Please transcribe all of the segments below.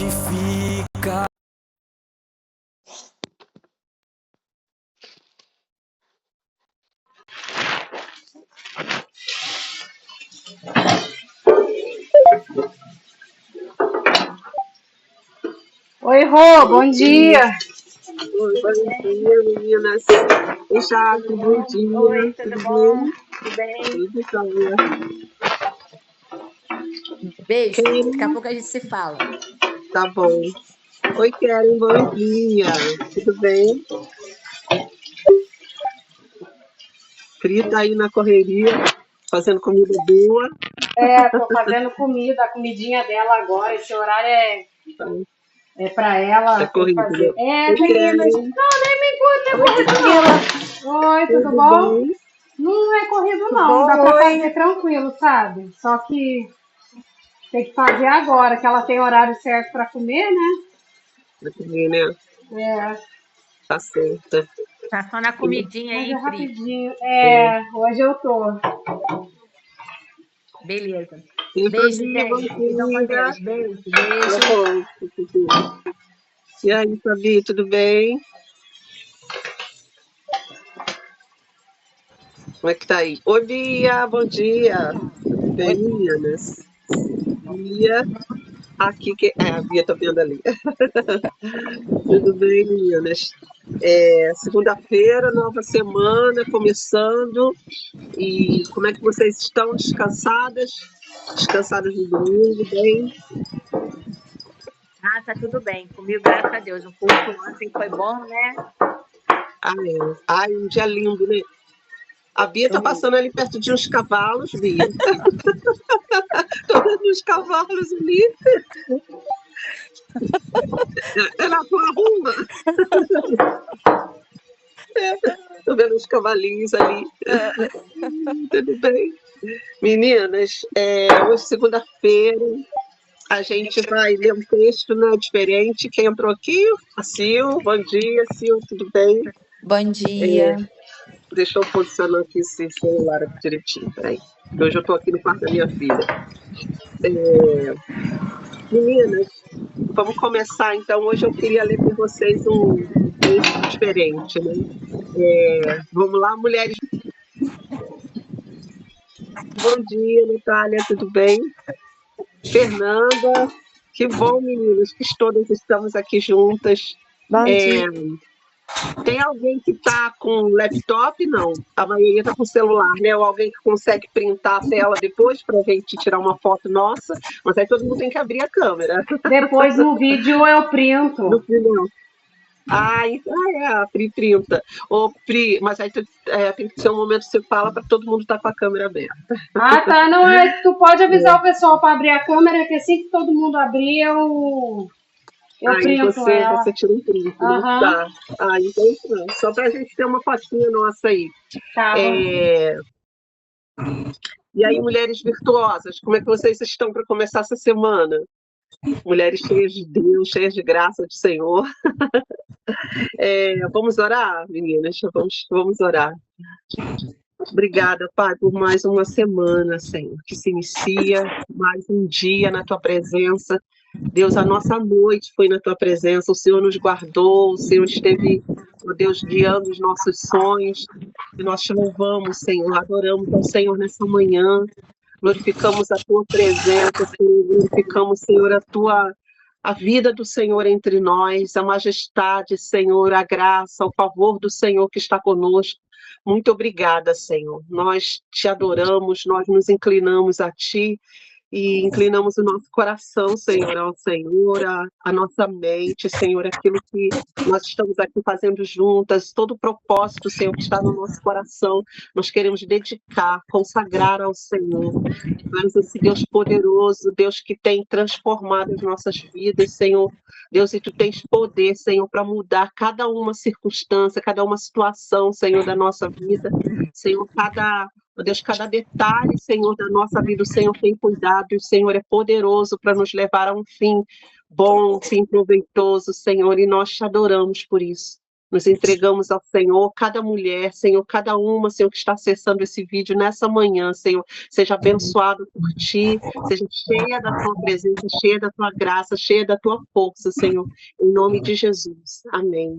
onde fica. Oi, Rô, bom dia. Oi, bom dia, meninas. Oi, Jaque, bom dia. Oi, tudo bom? Tudo bem? Tudo jóia. Beijo, Karen, daqui a pouco a gente se fala. tá bom. Oi, Karen, bom dia. Tudo bem? Pri tá aí na correria, fazendo comida boa. Tô fazendo comida, a comidinha dela agora. Esse horário é pra ela. Tá Tem que corrido, né? fazer. Oi, Meninas. Karen. Não, nem me corre tranquila. Oi, tudo Tudo bom? bem? Não é corrido, Tudo não. bom? Dá pra Oi. fazer tranquilo, sabe? Só que tem que fazer agora, que ela tem horário certo pra comer, né? Tá comigo, né? É, Tá certo. Tá só na comidinha mas aí, é Pri. rapidinho. É. Hoje eu tô. Beleza. Tem Beijo, família, bom gente. Fiquem com dia. Deus. Beijo, Tá beijo. bom. E aí, Fabi, tudo bem? Como é que tá aí? Oi, Bia, bom dia. Tudo bem, meninas? Bia, aqui que... a Bia tá vendo ali. Tudo bem, meninas? Segunda-feira, nova semana, começando. E como é que vocês estão? Descansadas? Descansadas no domingo, bem? Ah, tá tudo bem. Comigo, graças a Deus. O culto ontem foi bom, né? Ah, é. Ai, um dia lindo, né? A Bia tá passando ali perto de uns cavalos, Bia. Tô vendo uns cavalos ali. É na tua rua. Tô vendo uns cavalinhos ali. Tudo bem? Meninas, hoje, segunda-feira, a gente vai ler um texto, né, diferente. Quem entrou aqui? A Sil. Bom dia, Sil, tudo bem? Bom dia. Deixa eu posicionar aqui esse celular direitinho, peraí. Hoje eu tô aqui no quarto da minha filha. Meninas, vamos começar, então. Hoje eu queria ler com vocês um texto diferente, né? Vamos lá, mulheres. Bom dia, Natália, tudo bem? Fernanda, que bom, meninas, que todas estamos aqui juntas. Bom dia. Tem alguém que está com laptop? Não, a maioria está com celular, né? Ou alguém que consegue printar a tela depois para a gente tirar uma foto nossa, mas aí todo mundo tem que abrir a câmera. Depois no vídeo eu printo. No final. Então a Pri printa. Ô, Pri, mas aí tem que ser um momento que você fala para todo mundo estar com a câmera aberta. Tá, não é. Tu pode avisar o pessoal para abrir a câmera, que assim que todo mundo abrir, eu printo ela. Você tira um print, né? Aham. Tá. Então tá. Só para a gente ter uma fotinha nossa aí. Tá. E aí, mulheres virtuosas, como é que vocês estão para começar essa semana? Mulheres cheias de Deus, cheias de graça do Senhor. Vamos orar, meninas? Vamos orar. Obrigada, Pai, por mais uma semana, Senhor, que se inicia, mais um dia na Tua presença. Deus, a nossa noite foi na Tua presença, o Senhor nos guardou, o Senhor esteve, ó Deus, guiando os nossos sonhos, e nós te louvamos, Senhor, adoramos ao Senhor nessa manhã, glorificamos a Tua presença, Senhor, glorificamos, Senhor, a vida do Senhor entre nós, a majestade, Senhor, a graça, o favor do Senhor que está conosco. Muito obrigada, Senhor. Nós te adoramos, nós nos inclinamos a Ti e inclinamos o nosso coração, Senhor, ao Senhor, a nossa mente, Senhor, aquilo que nós estamos aqui fazendo juntas, todo o propósito, Senhor, que está no nosso coração, nós queremos dedicar, consagrar ao Senhor. Mas esse Deus poderoso, Deus que tem transformado as nossas vidas, Senhor, Deus, e Tu tens poder, Senhor, para mudar cada uma circunstância, cada uma situação, Senhor, da nossa vida, Senhor, cada detalhe, Senhor, da nossa vida, o Senhor tem cuidado, e o Senhor é poderoso para nos levar a um fim bom, um fim proveitoso, Senhor, e nós te adoramos por isso. nos entregamos ao Senhor, cada mulher, Senhor, cada uma, Senhor, que está acessando esse vídeo nessa manhã, Senhor, seja abençoado por Ti, seja cheia da Tua presença, cheia da Tua graça, cheia da Tua força, Senhor, em nome de Jesus. Amém.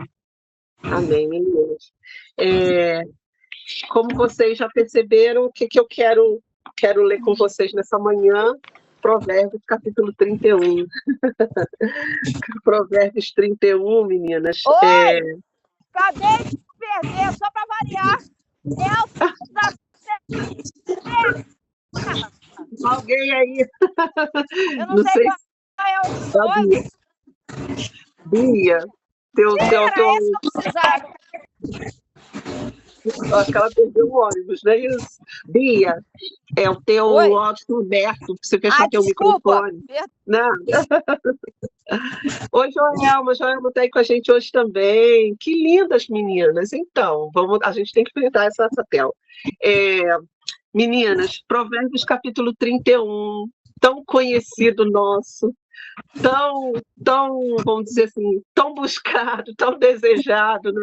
Amém, meninas. Como vocês já perceberam, o que eu quero ler com vocês nessa manhã? Provérbios, capítulo 31. Provérbios 31, meninas. Oi! Acabei de perder, só para variar. Alguém aí? Eu não sei qual é o nome. Bia, teu... Acho que ela perdeu o ônibus, não é isso? Bia, é o teu áudio aberto, você fechar teu microfone. Não. Oi, Joelma está aí com a gente hoje também. Que lindas meninas. Então, a gente tem que printar essa tela. Meninas, Provérbios capítulo 31, tão conhecido nosso, tão, vamos dizer assim, tão buscado, tão desejado, né,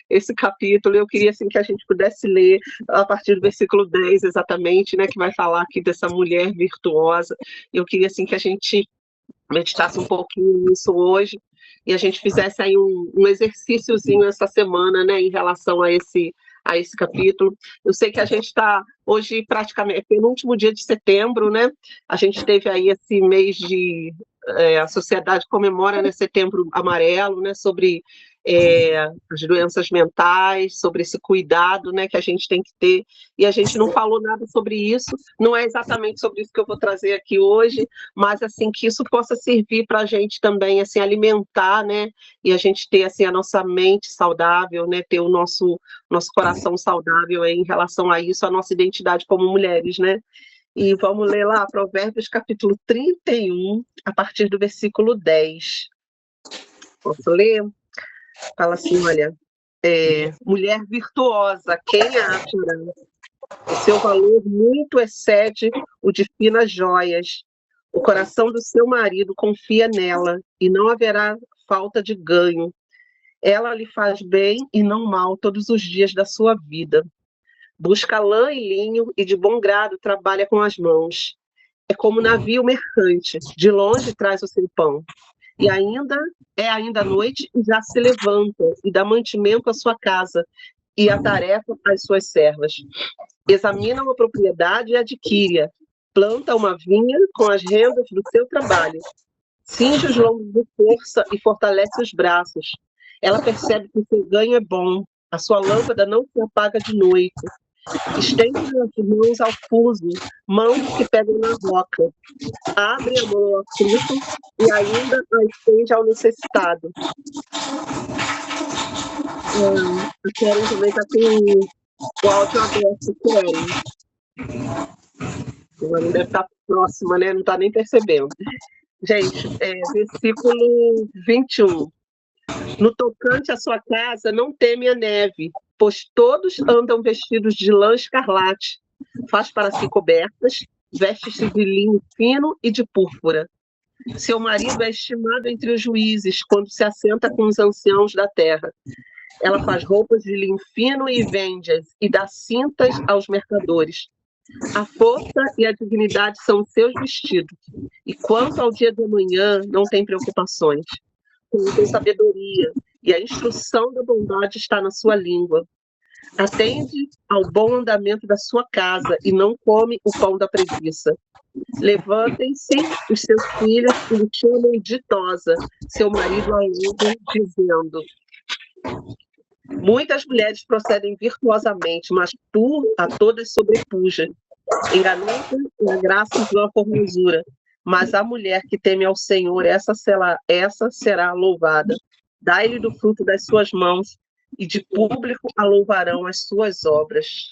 esse capítulo. Eu queria assim, que a gente pudesse ler a partir do versículo 10, exatamente, né, que vai falar aqui dessa mulher virtuosa. Eu queria assim, que a gente meditasse um pouquinho nisso hoje, e a gente fizesse aí um exercíciozinho essa semana, né, em relação a esse capítulo. Eu sei que a gente está hoje praticamente penúltimo dia de setembro, né? A gente teve aí esse mês de a sociedade comemora, né, Setembro Amarelo, né, sobre as doenças mentais, sobre esse cuidado, né, que a gente tem que ter, e a gente não falou nada sobre isso. Não é exatamente sobre isso que eu vou trazer aqui hoje, mas assim que isso possa servir para a gente também, assim, alimentar, né, e a gente ter assim a nossa mente saudável, né, ter o nosso coração saudável aí, em relação a isso, a nossa identidade como mulheres, né? E vamos ler lá Provérbios capítulo 31, a partir do versículo 10. Posso ler? Fala assim, olha, mulher virtuosa, quem a achará? O seu valor muito excede o de finas joias. O coração do seu marido confia nela, e não haverá falta de ganho. Ela lhe faz bem e não mal todos os dias da sua vida. Busca lã e linho e de bom grado trabalha com as mãos. É como navio mercante, de longe traz o seu pão. E ainda noite e já se levanta e dá mantimento à sua casa e a tarefa às suas servas. Examina uma propriedade e adquire-a. Planta uma vinha com as rendas do seu trabalho. Cinge os lombos de força e fortalece os braços. Ela percebe que o seu ganho é bom. A sua lâmpada não se apaga de noite. Estende as mãos ao fuso, mãos que pegam na roca. Abre a mão ao aflito e ainda a estende ao necessitado. A Karen também está com o áudio aberto, Karen. Ela não deve estar próxima, né? Não está nem percebendo. Gente, versículo 21. No tocante à sua casa, não teme a neve, pois todos andam vestidos de lã escarlate. Faz para si cobertas, veste-se de linho fino e de púrpura. Seu marido é estimado entre os juízes, quando se assenta com os anciãos da terra. Ela faz roupas de linho fino e vende-as, e dá cintas aos mercadores. A força e a dignidade são os seus vestidos, e quanto ao dia de amanhã, não tem preocupações. Tem sabedoria, e a instrução da bondade está na sua língua. Atende ao bom andamento da sua casa e não come o pão da preguiça. Levantem-se os seus filhos e lhe chamam ditosa, seu marido a ouve, dizendo: muitas mulheres procedem virtuosamente, mas tu a todas sobrepuja. Enganosa e a graça de uma formosura. Mas a mulher que teme ao Senhor, essa será louvada. Dai-lhe do fruto das suas mãos, e de público a louvarão as suas obras.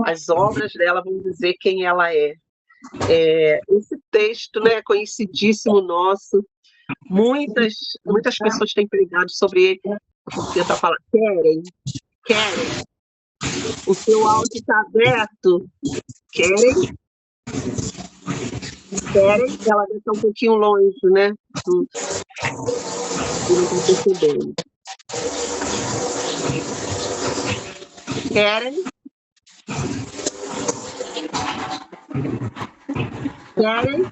As obras dela vão dizer quem ela é. Esse texto, né, conhecidíssimo nosso, muitas pessoas têm pregado sobre ele. Tenta falar, querem. O seu áudio está aberto. Querem, ela deve estar um pouquinho longe, né? Não estou percebendo. Querem? Querem?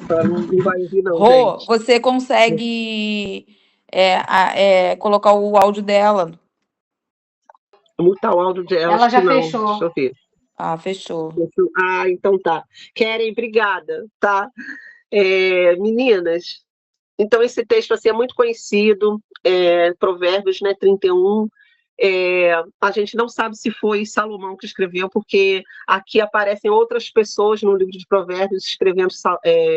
Não vai ouvir, não, Rô, gente. você consegue colocar o áudio dela? Mutar o áudio dela, Ela acho que já não. fechou. Deixa eu ver. Ah, fechou. Ah, então tá. Querem? Obrigada, tá? Meninas, então esse texto assim, é muito conhecido, Provérbios, né, 31. A gente não sabe se foi Salomão que escreveu, porque aqui aparecem outras pessoas no livro de Provérbios escrevendo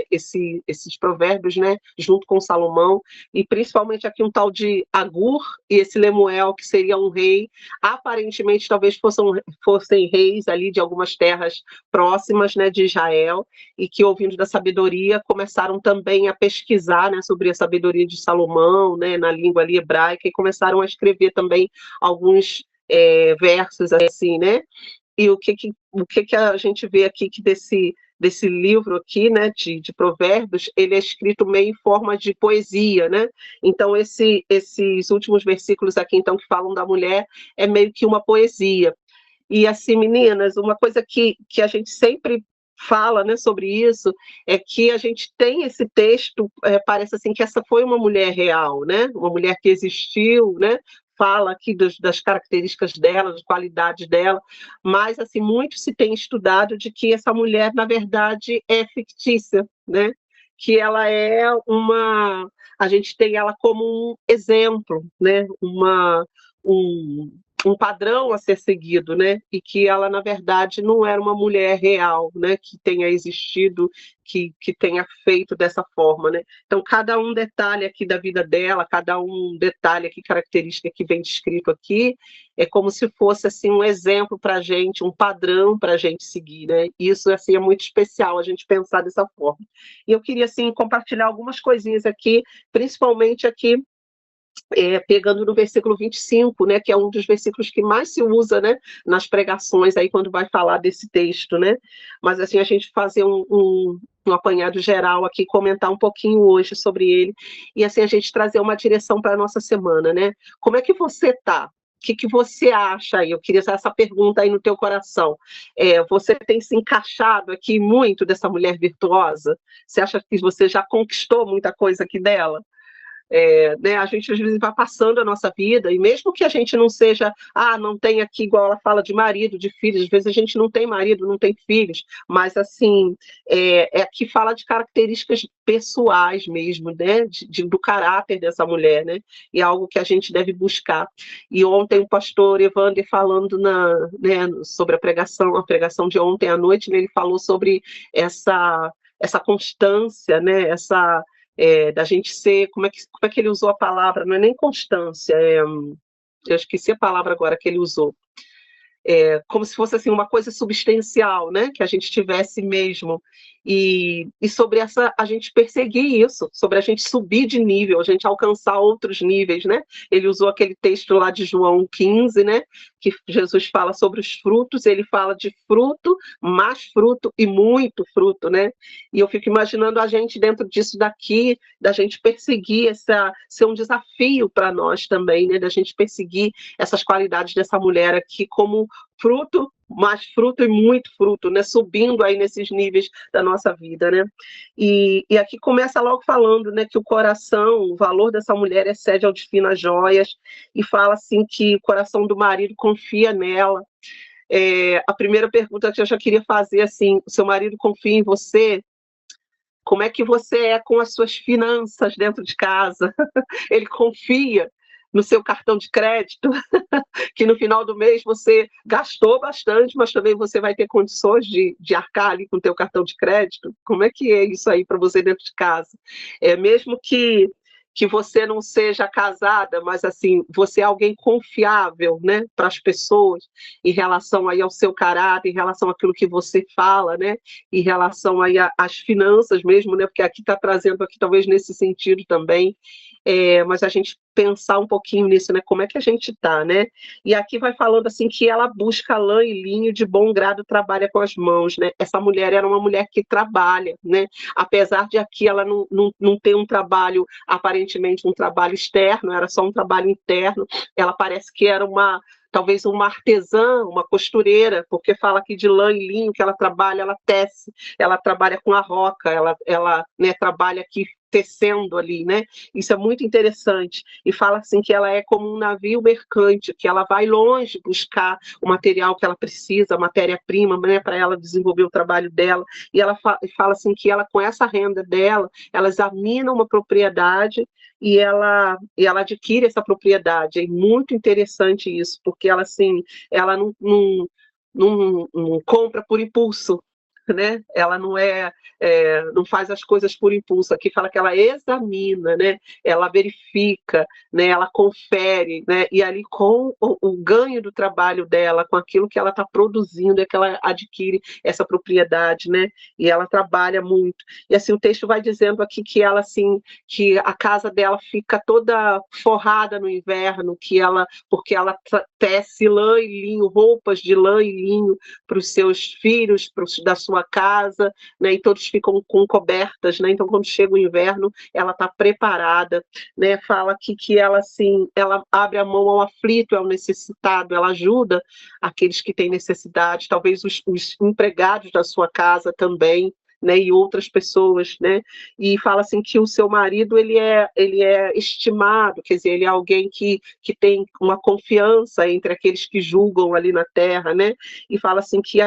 esses provérbios, né, junto com Salomão, e principalmente aqui um tal de Agur e esse Lemuel, que seria um rei, aparentemente talvez fossem reis ali de algumas terras próximas, né, de Israel, e que, ouvindo da sabedoria, começaram também a pesquisar, né, sobre a sabedoria de Salomão, né, na língua ali hebraica, e começaram a escrever também alguns versos assim, né? E o que a gente vê aqui que desse livro aqui, né, de Provérbios, ele é escrito meio em forma de poesia, né? Então esses últimos versículos aqui, então, que falam da mulher, é meio que uma poesia. E assim, meninas, uma coisa que a gente sempre fala, né, sobre isso, é que a gente tem esse texto, parece assim que essa foi uma mulher real, né, uma mulher que existiu, né, fala aqui das características dela, das qualidades dela, mas assim, muito se tem estudado de que essa mulher, na verdade, é fictícia, né, que ela a gente tem ela como um exemplo, né, um padrão a ser seguido, né? E que ela, na verdade, não era uma mulher real, né? Que tenha existido, que tenha feito dessa forma, né? Então, cada um detalhe aqui da vida dela, cada um detalhe aqui, característica que vem descrito aqui, é como se fosse, assim, um exemplo para a gente, um padrão para a gente seguir, né? Isso, assim, é muito especial a gente pensar dessa forma. E eu queria, assim, compartilhar algumas coisinhas aqui, principalmente aqui, pegando no versículo 25, né, que é um dos versículos que mais se usa, né, nas pregações, aí quando vai falar desse texto, né, mas assim, a gente fazer um apanhado geral aqui, comentar um pouquinho hoje sobre ele, e assim, a gente trazer uma direção para a nossa semana, né, como é que você está? O que você acha aí? Eu queria fazer essa pergunta aí no teu coração. Você tem se encaixado aqui muito dessa mulher virtuosa? Você acha que você já conquistou muita coisa aqui dela? Né, a gente às vezes vai passando a nossa vida, e mesmo que a gente não seja, não tem aqui, igual ela fala de marido, de filhos, às vezes a gente não tem marido, não tem filhos, mas assim, aqui fala de características pessoais mesmo, né, do caráter dessa mulher, né, e é algo que a gente deve buscar. E ontem o pastor Evander falando né, sobre a pregação de ontem à noite, né, ele falou sobre essa constância, né, da gente ser, como é que ele usou a palavra? Não é nem constância, eu esqueci a palavra agora que ele usou. Como se fosse assim, uma coisa substancial, né? Que a gente tivesse mesmo. E sobre a gente perseguir isso, sobre a gente subir de nível, a gente alcançar outros níveis, né? Ele usou aquele texto lá de João 15, né? Que Jesus fala sobre os frutos, ele fala de fruto, mais fruto e muito fruto, né? E eu fico imaginando a gente dentro disso daqui, da gente perseguir ser um desafio para nós também, né? Da gente perseguir essas qualidades dessa mulher aqui como fruto, mais fruto e muito fruto, né? Subindo aí nesses níveis da nossa vida, né? E aqui começa logo falando, né, que o coração, o valor dessa mulher excede ao de finas joias, e fala assim que o coração do marido confia nela. A primeira pergunta que eu já queria fazer, assim, o seu marido confia em você? Como é que você é com as suas finanças dentro de casa? Ele confia no seu cartão de crédito, que no final do mês você gastou bastante, mas também você vai ter condições de arcar ali com o teu cartão de crédito? Como é que é isso aí para você dentro de casa? Mesmo que você não seja casada, mas assim, você é alguém confiável, né, para as pessoas, em relação aí ao seu caráter, em relação àquilo que você fala, né, em relação aí às finanças mesmo, né, porque aqui está trazendo aqui talvez nesse sentido também, mas a gente pensar um pouquinho nisso, né, como é que a gente está, né, e aqui vai falando assim que ela busca lã e linho, de bom grado trabalha com as mãos, né, essa mulher era uma mulher que trabalha, né, apesar de aqui ela não ter um trabalho, aparentemente um trabalho externo, era só um trabalho interno, ela parece que era talvez uma artesã, uma costureira, porque fala aqui de lã e linho que ela trabalha, ela tece, ela trabalha com a roca, ela né, trabalha aqui tecendo ali, né? Isso é muito interessante. E fala assim que ela é como um navio mercante, que ela vai longe buscar o material que ela precisa, a matéria-prima, né, para ela desenvolver o trabalho dela. E ela fala assim que ela, com essa renda dela, ela examina uma propriedade e ela adquire essa propriedade. É muito interessante isso, porque ela assim, ela não compra por impulso, né? Ela não faz as coisas por impulso. Aqui fala que ela examina, né? Ela verifica, né? Ela confere, né? E ali com o ganho do trabalho dela, com aquilo que ela está produzindo, é que ela adquire essa propriedade, né? E ela trabalha muito. E assim o texto vai dizendo aqui que ela assim, que a casa dela fica toda forrada no inverno, porque ela tece lã e linho, roupas de lã e linho para os seus filhos, da sua casa, né? E todos ficam com cobertas, né? Então, quando chega o inverno, ela está preparada, né? Fala aqui que ela assim, ela abre a mão ao aflito, ao necessitado, ela ajuda aqueles que têm necessidade, talvez os empregados da sua casa também, né, e outras pessoas, né, e fala assim que o seu marido ele é estimado, quer dizer, ele é alguém que tem uma confiança entre aqueles que julgam ali na terra, né, e fala assim que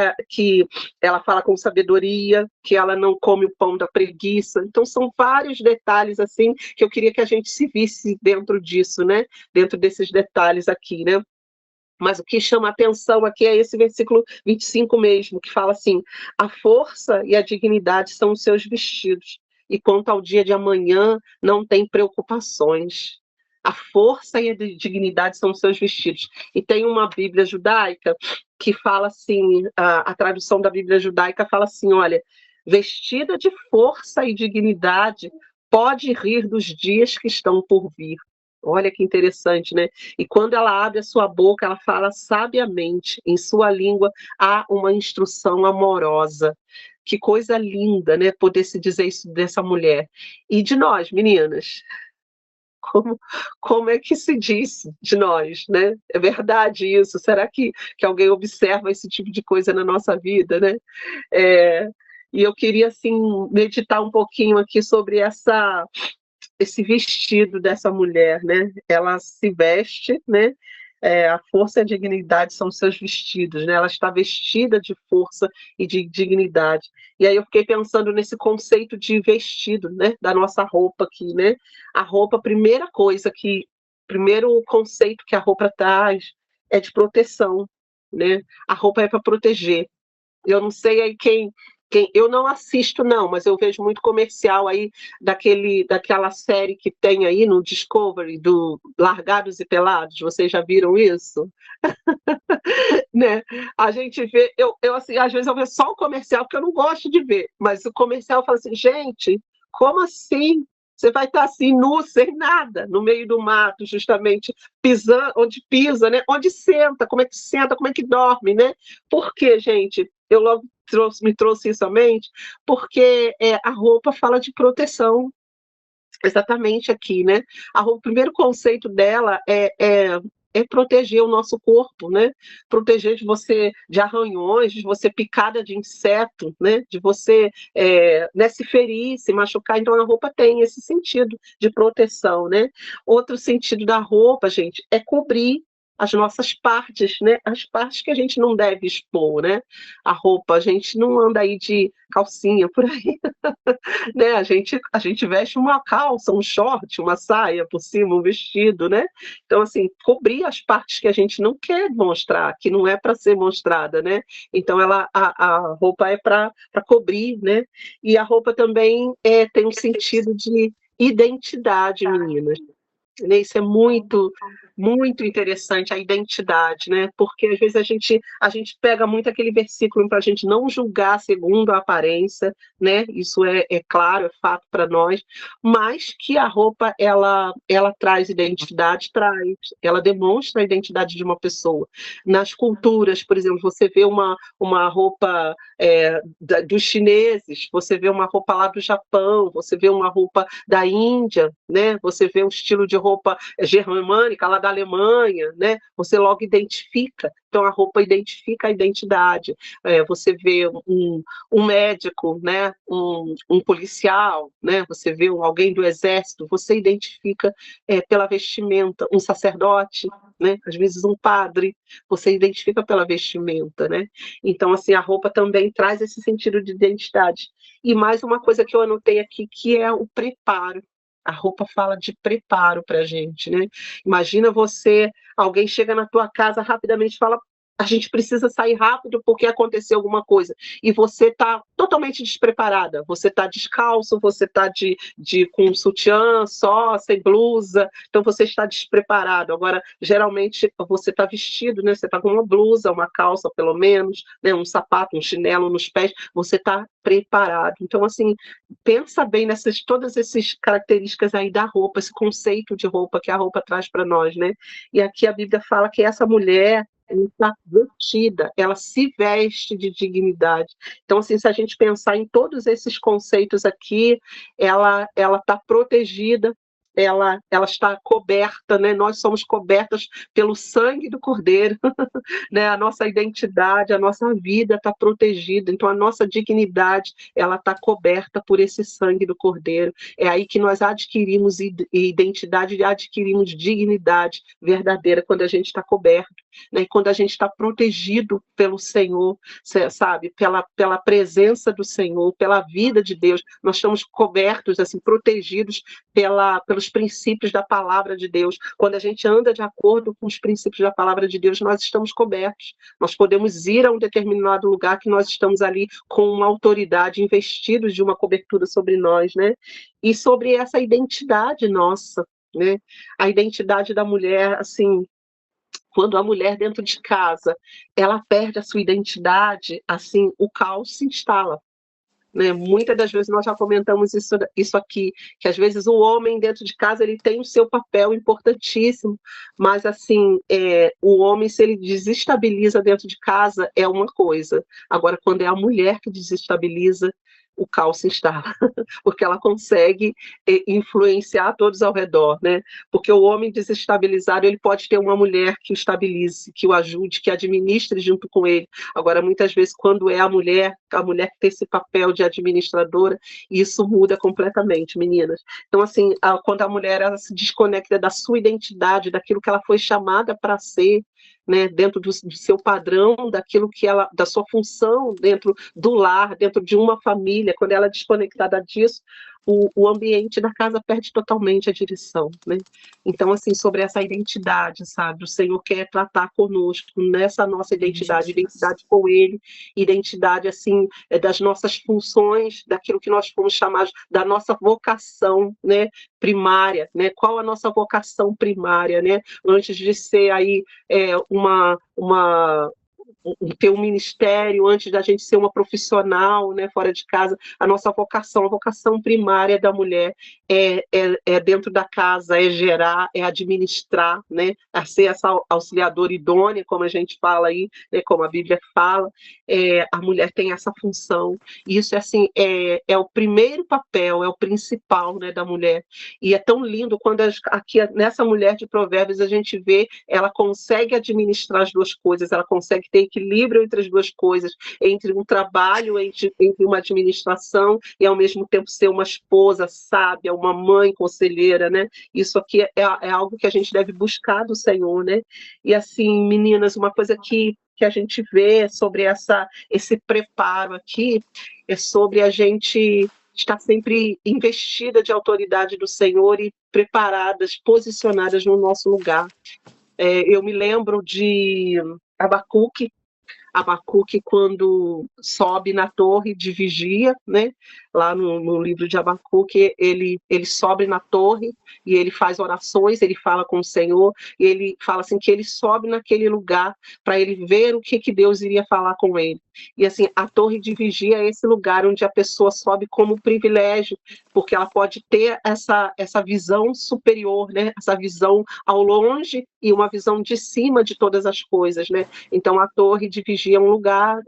ela fala com sabedoria, que ela não come o pão da preguiça. Então são vários detalhes assim que eu queria que a gente se visse dentro disso, né, dentro desses detalhes aqui, né. Mas o que chama a atenção aqui é esse versículo 25 mesmo, que fala assim: a força e a dignidade são os seus vestidos, e quanto ao dia de amanhã, não tem preocupações. A força e a dignidade são os seus vestidos. E tem uma Bíblia judaica que fala assim, a tradução da Bíblia judaica fala assim, olha, vestida de força e dignidade, pode rir dos dias que estão por vir. Olha que interessante, né? E quando ela abre a sua boca, ela fala sabiamente, em sua língua há uma instrução amorosa. Que coisa linda, né? Poder se dizer isso dessa mulher. E de nós, meninas, como é que se diz de nós, né? É verdade isso? Será que alguém observa esse tipo de coisa na nossa vida, né? E eu queria, assim, meditar um pouquinho aqui sobre esse vestido dessa mulher, né? Ela se veste, né? A força e a dignidade são seus vestidos, né? Ela está vestida de força e de dignidade. E aí eu fiquei pensando nesse conceito de vestido, né? Da nossa roupa aqui, né? A roupa, primeiro conceito que a roupa traz é de proteção, né? A roupa é para proteger. Eu não sei aí eu não assisto, não, mas eu vejo muito comercial aí daquela série que tem aí no Discovery, do Largados e Pelados. Vocês já viram isso? Né? A gente vê, assim, às vezes eu vejo só o comercial, porque eu não gosto de ver, mas o comercial fala assim, gente, como assim? Você vai estar assim, nu, sem nada, no meio do mato, justamente, pisando, onde pisa, né? Onde senta, como é que dorme, né? Por quê, gente? Eu logo me trouxe isso à mente, porque a roupa fala de proteção, exatamente aqui, né? O primeiro conceito dela é proteger o nosso corpo, né? Proteger de arranhões, de você picada de inseto, né? De você né, se ferir, se machucar. Então a roupa tem esse sentido de proteção, né? Outro sentido da roupa, gente, é cobrir as nossas partes, né? As partes que a gente não deve expor, né? A roupa, a gente não anda aí de calcinha por aí, né? A gente veste uma calça, um short, uma saia por cima, um vestido, né? Então, assim, cobrir as partes que a gente não quer mostrar, que não é para ser mostrada, né? Então, a roupa é para cobrir, né? E a roupa também tem um sentido de identidade, meninas. Isso é muito, muito interessante, a identidade, né? Porque às vezes a gente pega muito aquele versículo para a gente não julgar segundo a aparência, né? Isso é claro, é fato para nós, mas que a roupa ela traz identidade, ela demonstra a identidade de uma pessoa. Nas culturas, por exemplo, você vê uma roupa dos chineses, você vê uma roupa lá do Japão, você vê uma roupa da Índia, né? Você vê um estilo de roupa germânica, lá da Alemanha, né? Você logo identifica. Então, a roupa identifica a identidade. Você vê um médico, né? Um policial, né? Você vê alguém do exército, você identifica pela vestimenta. Um sacerdote, né? Às vezes um padre, você identifica pela vestimenta, né? Então, assim, a roupa também traz esse sentido de identidade. E mais uma coisa que eu anotei aqui, que é o preparo. A roupa fala de preparo para a gente, né? Imagina alguém chega na tua casa rapidamente e fala: a gente precisa sair rápido porque aconteceu alguma coisa. E você está totalmente despreparada. Você está descalço, você está com um sutiã só, sem blusa. Então você está despreparado. Agora, geralmente, você está vestido, né? Você está com uma blusa, uma calça, pelo menos, né? Um sapato, um chinelo nos pés. Você está preparado. Então, assim, pensa bem todas essas características aí da roupa, esse conceito de roupa que a roupa traz para nós, né? E aqui a Bíblia fala que essa mulher, ela está vestida, ela se veste de dignidade. Então, assim, se a gente pensar em todos esses conceitos aqui, ela está protegida, ela está coberta, né? Nós somos cobertas pelo sangue do Cordeiro, né? A nossa identidade, a nossa vida está protegida, então a nossa dignidade, ela está coberta por esse sangue do Cordeiro. É aí que nós adquirimos identidade, adquirimos dignidade verdadeira, quando a gente está coberto, né? E quando a gente está protegido pelo Senhor, sabe? Pela presença do Senhor, pela vida de Deus, nós estamos cobertos, assim, protegidos pelos princípios da palavra de Deus. Quando a gente anda de acordo com os princípios da palavra de Deus, nós estamos cobertos. Nós podemos ir a um determinado lugar que nós estamos ali com uma autoridade, investidos de uma cobertura sobre nós, né? E sobre essa identidade nossa, né? A identidade da mulher, assim, quando a mulher dentro de casa, ela perde a sua identidade, assim, o caos se instala. Né? Muitas das vezes nós já comentamos isso aqui, que às vezes o homem dentro de casa ele tem o seu papel importantíssimo, mas assim, o homem, se ele desestabiliza dentro de casa, é uma coisa. Agora, quando é a mulher que desestabiliza, o caos se instala, porque ela consegue influenciar todos ao redor, né? Porque o homem desestabilizado, ele pode ter uma mulher que o estabilize, que o ajude, que administre junto com ele. Agora, muitas vezes, quando é a mulher que tem esse papel de administradora, isso muda completamente, meninas. Então, assim, quando a mulher ela se desconecta da sua identidade, daquilo que ela foi chamada para ser, né, dentro do seu padrão, da sua função dentro do lar, dentro de uma família, quando ela é desconectada disso, o ambiente da casa perde totalmente a direção, né? Então, assim, sobre essa identidade, sabe? O Senhor quer tratar conosco nessa nossa identidade com Ele, identidade, assim, das nossas funções, daquilo que nós fomos chamados, da nossa vocação, né? Primária, né? Qual a nossa vocação primária, né? Antes de ser aí ter um ministério, antes da gente ser uma profissional, né, fora de casa, a nossa vocação, a vocação primária da mulher é dentro da casa, é gerar, é administrar, né, a ser essa auxiliadora idônea, como a gente fala aí, né, como a Bíblia fala, a mulher tem essa função. Isso assim, é o primeiro papel, é o principal, né, da mulher. E é tão lindo quando aqui nessa mulher de Provérbios a gente vê, ela consegue administrar as duas coisas, ela consegue ter equilíbrio entre as duas coisas, entre um trabalho, entre uma administração e ao mesmo tempo ser uma esposa sábia, uma mãe conselheira, né? Isso aqui é algo que a gente deve buscar do Senhor, né? E assim, meninas, uma coisa que a gente vê sobre esse preparo aqui é sobre a gente estar sempre investida de autoridade do Senhor e preparadas, posicionadas no nosso lugar. Eu me lembro de Abacuque, quando sobe na torre de vigia, né? Lá no livro de Abacuque, ele sobe na torre e ele faz orações, ele fala com o Senhor, e ele fala assim que ele sobe naquele lugar para ele ver o que Deus iria falar com ele. E assim, a torre de vigia é esse lugar onde a pessoa sobe como privilégio, porque ela pode ter essa visão superior, né? Essa visão ao longe e uma visão de cima de todas as coisas, né? Então, a torre de vigia é um lugar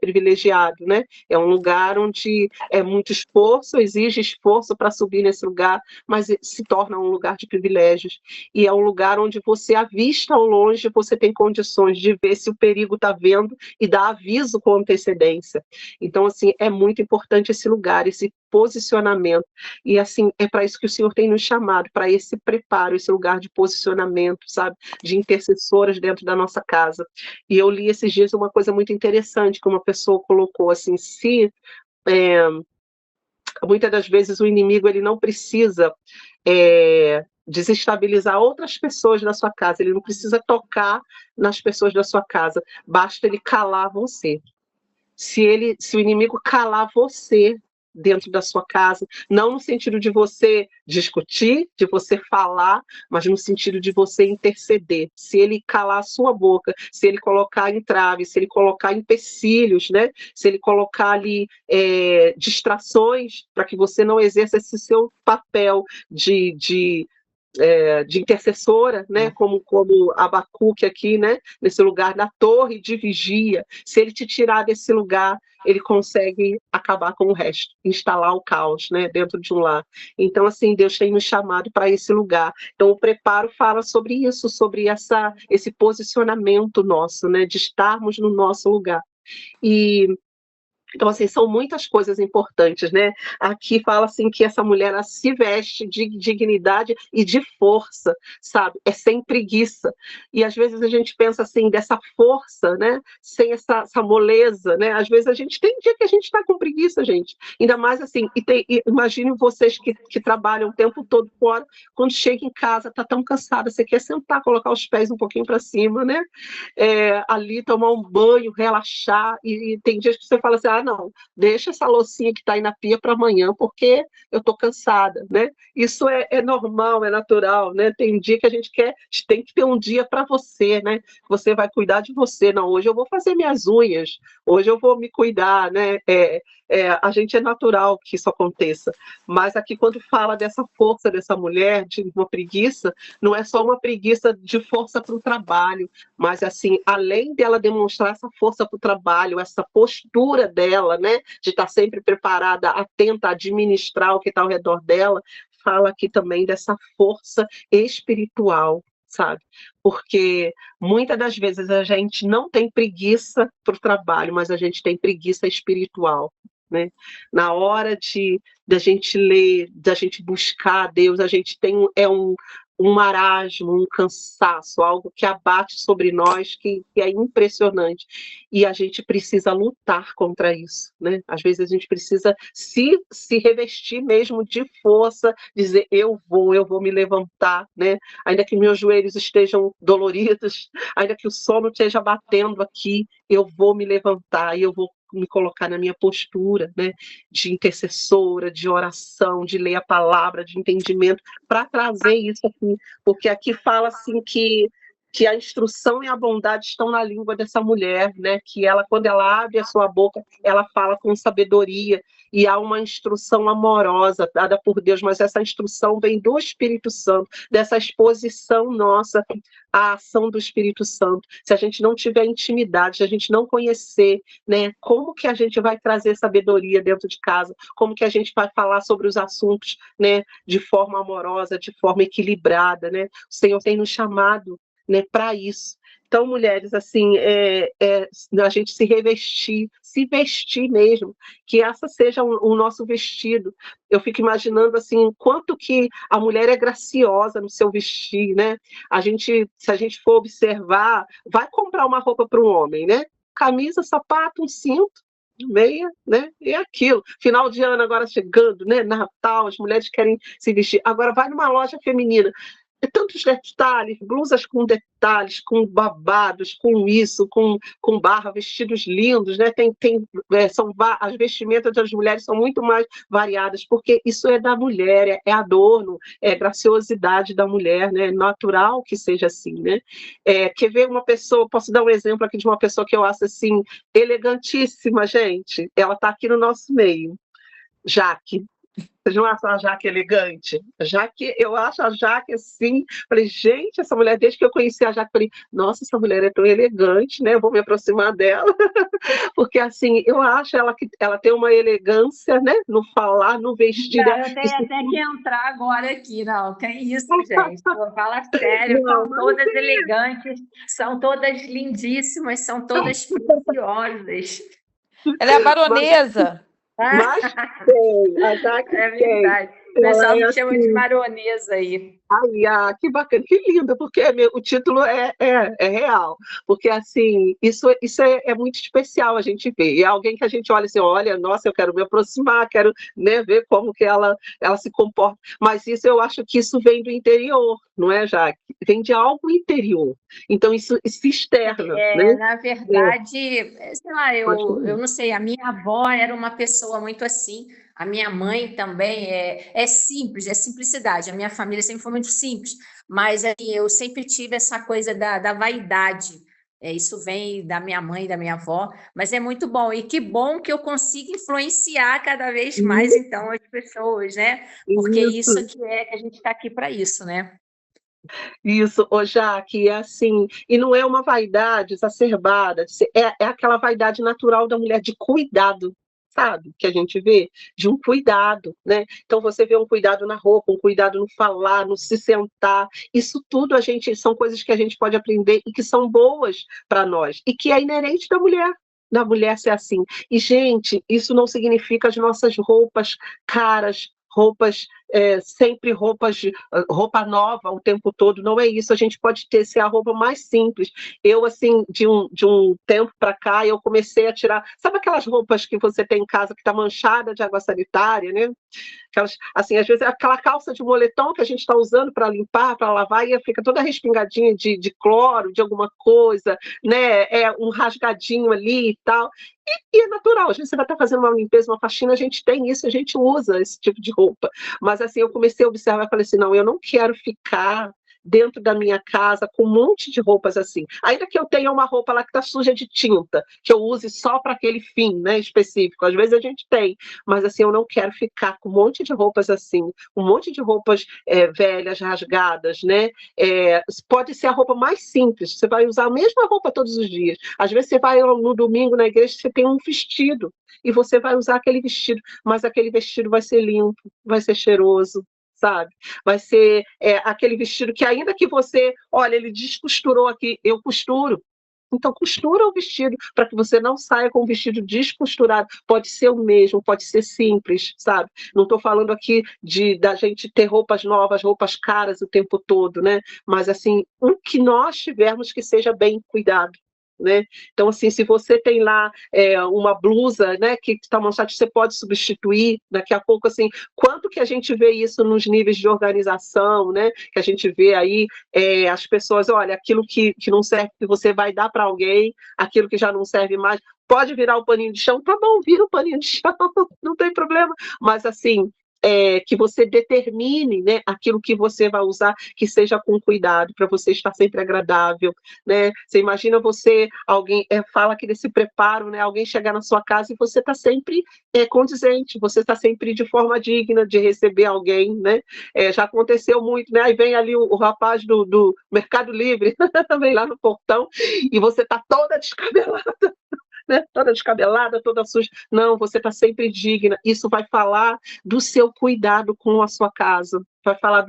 privilegiado, né? É um lugar onde é muito muito esforço, exige esforço para subir nesse lugar, mas se torna um lugar de privilégios. E é um lugar onde você avista ao longe, você tem condições de ver se o perigo está vendo e dar aviso com antecedência. Então, assim, é muito importante esse lugar, esse posicionamento. E, assim, é para isso que o Senhor tem nos chamado, para esse preparo, esse lugar de posicionamento, sabe? De intercessoras dentro da nossa casa. E eu li esses dias uma coisa muito interessante, que uma pessoa colocou, assim, se... muitas das vezes o inimigo ele não precisa desestabilizar outras pessoas da sua casa, ele não precisa tocar nas pessoas da sua casa, basta ele calar você. Se o inimigo calar você dentro da sua casa, não no sentido de você discutir, de você falar, mas no sentido de você interceder. Se ele calar a sua boca, se ele colocar entraves, se ele colocar empecilhos, né? Se ele colocar ali distrações para que você não exerça esse seu papel de intercessora, né, como Abacuque aqui, né, nesse lugar da torre de vigia. Se ele te tirar desse lugar, ele consegue acabar com o resto, instalar o caos, né, dentro de um lar. Então, assim, Deus tem nos chamado para esse lugar. Então, o preparo fala sobre isso, sobre esse posicionamento nosso, né, de estarmos no nosso lugar. Então, assim, são muitas coisas importantes, né? Aqui fala, assim, que essa mulher ela se veste de dignidade e de força, sabe? É sem preguiça. E, às vezes, a gente pensa, assim, dessa força, né? Sem essa moleza, né? Às vezes, a gente tem dia que a gente está com preguiça, gente. Ainda mais, assim, imagine vocês que trabalham o tempo todo fora, quando chega em casa, tá tão cansada, você quer sentar, colocar os pés um pouquinho para cima, né? Ali, tomar um banho, relaxar, e tem dias que você fala assim, não, deixa essa loucinha que está aí na pia para amanhã, porque eu estou cansada, né? Isso é normal, é natural, né? Tem um dia que a gente tem que ter um dia para você, né? Você vai cuidar de você. Não, hoje eu vou fazer minhas unhas, hoje eu vou me cuidar, né? A gente é natural que isso aconteça, mas aqui quando fala dessa força dessa mulher, de uma preguiça, não é só uma preguiça de força para o trabalho, mas assim, além dela demonstrar essa força para o trabalho, essa postura dela, né, de estar sempre preparada, atenta a administrar o que está ao redor dela, fala aqui também dessa força espiritual, sabe? Porque muitas das vezes a gente não tem preguiça para o trabalho, mas a gente tem preguiça espiritual. Né? Na hora da gente ler, da gente buscar a Deus, a gente tem um marasmo, um cansaço, algo que abate sobre nós, que é impressionante. E a gente precisa lutar contra isso, né? Às vezes a gente precisa se revestir mesmo de força, dizer, eu vou me levantar, né? Ainda que meus joelhos estejam doloridos, ainda que o sono esteja batendo aqui, eu vou me levantar e eu vou me colocar na minha postura, né, de intercessora, de oração, de ler a palavra, de entendimento, para trazer isso aqui, porque aqui fala assim que a instrução e a bondade estão na língua dessa mulher, né, que ela, quando ela abre a sua boca, ela fala com sabedoria, e há uma instrução amorosa dada por Deus, mas essa instrução vem do Espírito Santo, dessa exposição nossa à ação do Espírito Santo. Se a gente não tiver intimidade, se a gente não conhecer, né, como que a gente vai trazer sabedoria dentro de casa, como que a gente vai falar sobre os assuntos, né, de forma amorosa, de forma equilibrada, né? O Senhor tem nos chamado, né, para isso. Então, mulheres, assim, a gente se vestir mesmo, que essa seja o nosso vestido. Eu fico imaginando, assim, quanto que a mulher é graciosa no seu vestir, né? Se a gente for observar, vai comprar uma roupa para um homem, né? Camisa, sapato, um cinto, meia, né? E aquilo. Final de ano agora chegando, né? Natal, as mulheres querem se vestir. Agora vai numa loja feminina. Tantos detalhes, blusas com detalhes, com babados, com isso, com barra, vestidos lindos, né? As vestimentas das mulheres são muito mais variadas, porque isso é da mulher, é adorno, é graciosidade da mulher, né? É natural que seja assim, né? Quer ver uma pessoa, posso dar um exemplo aqui de uma pessoa que eu acho assim, elegantíssima, gente? Ela está aqui no nosso meio, Jaque. Vocês não acham a Jaque elegante? Eu acho a Jaque assim. Falei, gente, essa mulher, desde que eu conheci a Jaque, falei, nossa, essa mulher é tão elegante, né? Eu vou me aproximar dela. Porque assim, eu acho ela que ela tem uma elegância, né? No falar, no vestir. Não, eu tenho até que entrar agora aqui, não, que isso, gente? Pô, fala sério, Não, são todas elegantes, são todas lindíssimas, são todas preciosas. Ela é a mas, baronesa. mas tem, a Jaque É tem. verdade. O Ela pessoal é me chama de assim. baronesa aí. Ai, que bacana, que linda, porque o título é real, porque assim, isso é muito especial a gente ver, e é alguém que a gente olha assim, olha, nossa, eu quero me aproximar, quero, né, ver como que ela se comporta, mas isso eu acho que isso vem do interior, não é, Jaque? Vem de algo interior, então isso se externa, né? Na É, verdade, sei lá, pode eu falar. não sei, a minha avó era uma pessoa muito assim, a minha mãe também é simples, é simplicidade, a minha família sempre foi muito simples, mas assim, eu sempre tive essa coisa da vaidade, isso vem da minha mãe, da minha avó, mas é muito bom, e que bom que eu consigo influenciar cada vez mais, então, as pessoas, né? Porque isso Isso. que a gente está aqui para isso, né? Isso, ô Jaque, é assim, e não é uma vaidade exacerbada, é aquela vaidade natural da mulher de cuidado, sabe? Que a gente vê, de um cuidado, né? Então você vê um cuidado na roupa, um cuidado no falar, no se sentar, isso tudo são coisas que a gente pode aprender e que são boas para nós, e que é inerente da mulher ser assim. E, gente, isso não significa as nossas roupas caras, roupas sempre roupa nova o tempo todo, não é isso, a gente pode ser a roupa mais simples. Eu, assim, de um tempo para cá, eu comecei a tirar, sabe aquelas roupas que você tem em casa que está manchada de água sanitária, né? Aquelas, assim, às vezes é aquela calça de moletom que a gente está usando para limpar, para lavar, e fica toda respingadinha de cloro, de alguma coisa, né? Um rasgadinho ali e tal. E é natural, às vezes você vai estar fazendo uma limpeza, uma faxina, a gente tem isso, a gente usa esse tipo de roupa. Mas assim, eu comecei a observar e falei assim, não, eu não quero ficar dentro da minha casa com um monte de roupas assim. Ainda que eu tenha uma roupa lá que está suja de tinta, que eu use só para aquele fim, né, específico. Às vezes a gente tem, mas assim, eu não quero ficar com um monte de roupas assim, um monte de roupas velhas, rasgadas, né? Pode ser a roupa mais simples, você vai usar a mesma roupa todos os dias. Às vezes você vai no domingo na igreja, você tem um vestido, e você vai usar aquele vestido, mas aquele vestido vai ser limpo, vai ser cheiroso, sabe? Vai ser aquele vestido que ainda que você, olha, ele descosturou aqui, eu costuro. Então, costura o vestido para que você não saia com o vestido descosturado. Pode ser o mesmo, pode ser simples, sabe? Não estou falando aqui da gente ter roupas novas, roupas caras o tempo todo, né? Mas, assim, o que nós tivermos que seja bem cuidado. Né? Então, assim, se você tem lá uma blusa, né, que está manchada, você pode substituir daqui a pouco, assim, quanto que a gente vê isso nos níveis de organização, né, que a gente vê aí as pessoas, olha, aquilo que não serve, que você vai dar para alguém, aquilo que já não serve mais, pode virar o paninho de chão, tá bom, vira o paninho de chão, não tem problema, mas assim, que você determine, né, aquilo que você vai usar, que seja com cuidado, para você estar sempre agradável, né? Você imagina alguém fala aqui desse preparo, né? Alguém chegar na sua casa e você está sempre condizente, você está sempre de forma digna de receber alguém, né? Já aconteceu muito, né? Aí vem ali o rapaz do Mercado Livre, vem lá no portão e você está toda descabelada, né? Toda descabelada, toda suja. Não, você está sempre digna. Isso vai falar do seu cuidado com a sua casa, vai falar